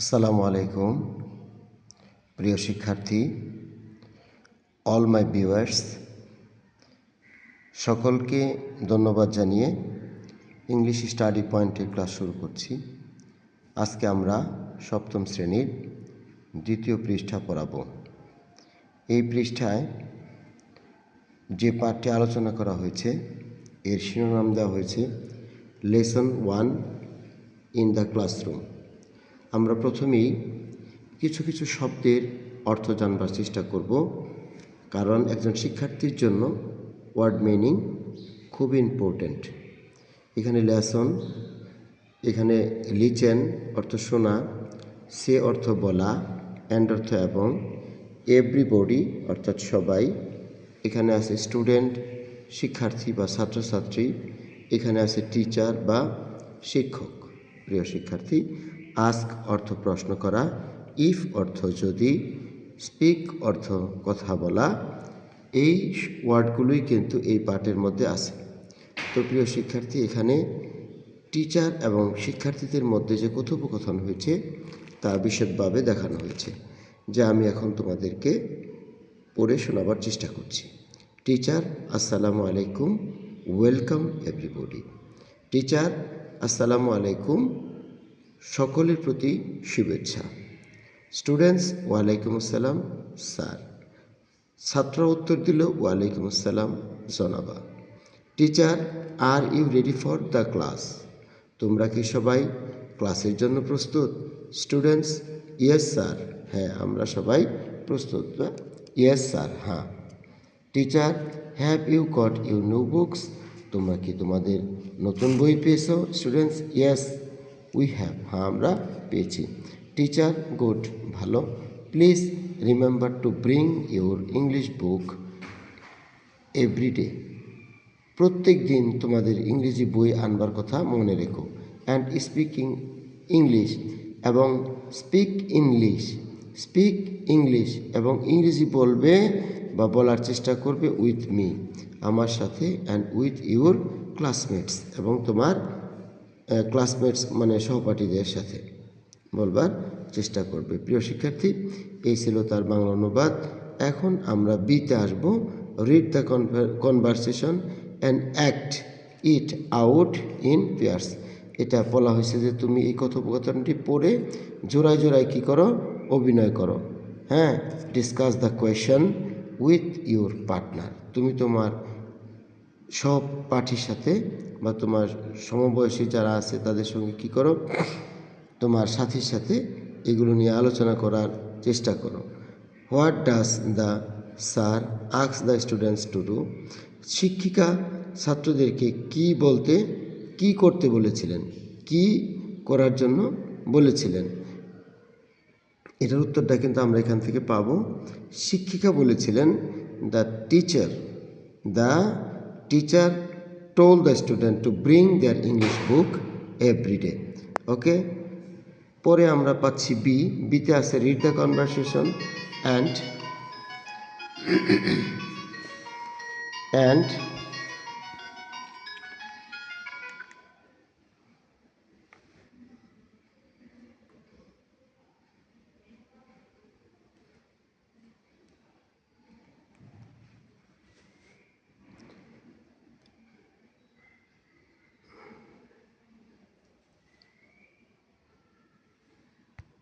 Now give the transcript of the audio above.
আসসালামু আলাইকুম প্রিয় শিক্ষার্থী, অল মাই ভিউয়ার্স, সকলকে ধন্যবাদ জানিয়ে ইংলিশ স্টাডি পয়েন্টের ক্লাস শুরু করছি। আজকে আমরা সপ্তম শ্রেণীর দ্বিতীয় পৃষ্ঠা পড়াব। এই পৃষ্ঠায় যে পাঠটি আলোচনা করা হয়েছে এর শিরোনাম দেওয়া হয়েছে লেসন 1 ইন দ্য ক্লাসরুম। আমরা প্রথমেই কিছু কিছু শব্দের অর্থ জানবার চেষ্টা করব, কারণ একজন শিক্ষার্থীর জন্য ওয়ার্ড মিনিং খুব ইম্পর্ট্যান্ট। এখানে লেসন, এখানে লিচেন অর্থ শোনা, সে অর্থ বলা, অ্যান্ড অর্থ এবং, এভরিবডি অর্থাৎ সবাই, এখানে আছে স্টুডেন্ট শিক্ষার্থী বা ছাত্রছাত্রী, এখানে আছে টিচার বা শিক্ষক। প্রিয় শিক্ষার্থী, আস্ক অর্থ প্রশ্ন করা, ইফ অর্থ যদি, স্পিক অর্থ কথা বলা, এই ওয়ার্ডগুলোই কিন্তু এই পাঠের মধ্যে আছে। তো প্রিয় শিক্ষার্থী, এখানে টিচার এবং শিক্ষার্থীদের মধ্যে যে কথোপকথন হয়েছে তা বিশদভাবে দেখানো হয়েছে, যা আমি এখন তোমাদেরকে পড়ে শোনাবার চেষ্টা করছি। টিচার, আসসালামু আলাইকুম, ওয়েলকাম এভরিবডি। টিচার, আসসালামু আলাইকুম, সকলের প্রতি শুভেচ্ছা। স্টুডেন্টস, ওয়ালাইকুম আসসালাম স্যার। ছাত্র উত্তর দিল, ওয়ালাইকুম আসসালাম জনাবা। Teacher, are you ready for the class? তোমরা কি সবাই ক্লাসের জন্য প্রস্তুত? Students, yes sir. হ্যাঁ, আমরা সবাই প্রস্তুত। ইয়েস স্যার, হ্যাঁ। Teacher, have you got your new books? তোমরা কি তোমাদের নতুন বই পেয়েছো? Students, yes we have. হ্যাঁ, আমরা পেয়েছি। টিচার, গুড, ভালো। Please remember to bring your English book everyday. প্রত্যেক দিন তোমাদের ইংরেজি বই আনবার কথা মনে রেখো। অ্যান্ড স্পিকিং ইংলিশ এবং স্পিক ইংলিশ এবং ইংরেজি বলবে বা বলার চেষ্টা করবে উইথ মি, আমার সাথে, অ্যান্ড উইথ ইউর ক্লাসমেটস এবং তোমার ক্লাসমেটস মানে সহপাঠীদের সাথে বলবার চেষ্টা করবে। প্রিয় শিক্ষার্থী, এই ছিল তার বাংলা অনুবাদ। এখন আমরা বিতে আসব। Read the conversation and act it out in pairs. এটা বলা হয়েছে যে তুমি এই কথোপকথনটি পড়ে জোড়ায় জোড়ায় কী করো? অভিনয় করো। হ্যাঁ, discuss the question with your partner. তুমি তোমার সব পাঠীর সাথে বা তোমার সমবয়সী যারা আছে তাদের সঙ্গে কী করো? তোমার সাথীর সাথে এগুলো নিয়ে আলোচনা করার চেষ্টা করো। What does the sir ask the students to do? শিক্ষিকা ছাত্রদেরকে কি করতে বলেছিলেন, কি করার জন্য বলেছিলেন? এটার উত্তরটা কিন্তু আমরা এখান থেকে পাবো। শিক্ষিকা বলেছিলেন, the teacher told the student to bring their English book everyday. Okay, পরে আমরা পাচ্ছি বিতে আছে রিড দ্য কনভারসেশন অ্যান্ড